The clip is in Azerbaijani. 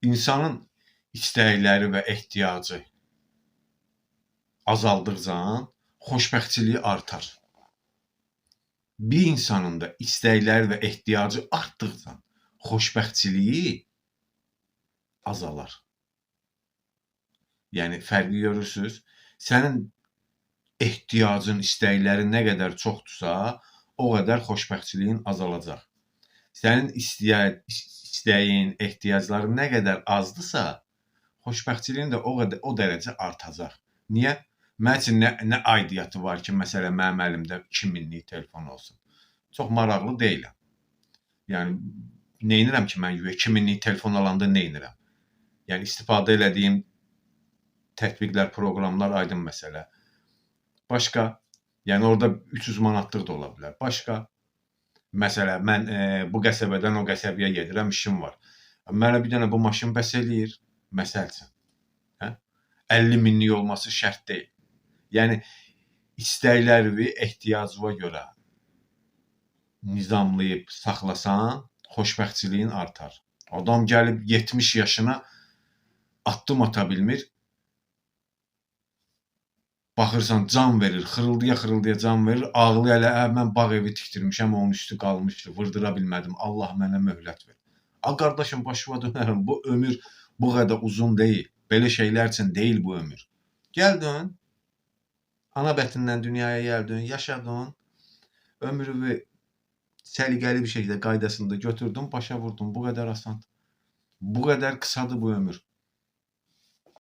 İnsanın istəkləri və ehtiyacı azaldıqca xoşbəxtçiliyi artar. Bir insanın da istəkləri və ehtiyacı artdıqca xoşbəxtçiliyi azalar. Yəni fərqi görürsünüz. Sənin ehtiyacın, istəklərin nə qədər çoxdursa, o qədər xoşbəxtçiliyin azalacaq. Sənin istəyin, ehtiyacların nə qədər azdırsa, xoşbəxtçiliyin də o dərəcə artacaq. Niyə? Mənim üçün nə aidiyyatı var ki, məsələn, mənim əlimdə 2000-lik telefon olsun. Çox maraqlı deyiləm. Yəni, neynirəm ki, mən 2000-lik telefon alanda neynirəm? Yəni, istifadə elədiyim tətbiqlər, proqramlar aydın məsələ. Başqa, yəni orada 300 manatlıq da ola bilər. Başqa, məsələn, mən bu qəsəbədən o qəsəbəyə gedirəm, işim var. Mənə bir dənə bu maşın bəs eləyir, məsəl üçün. 50 minlik olması şərt deyil. Yəni, istəkləri, ehtiyacına görə nizamlayıb saxlasan, xoşbəxtçiliyin artar. Adam gəlib 70 yaşına addım ata bilmir. Baxırsan, can verir, xırıldaya can verir, ağlaya elə, mən bağ evi tikdirmişəm, onun üstü qalmışdı, vırdıra bilmədim, Allah mənə möhlət ver. Qardaşım, başıma dönərəm, bu ömür bu qədər uzun deyil, belə şeylər üçün deyil bu ömür. Gəldin, ana bətindən dünyaya gəldin, yaşadın, ömrünü səliqəli bir şəkildə qaydasında götürdün, başa vurdun, bu qədər asandır. Bu qədər qısadır bu ömür.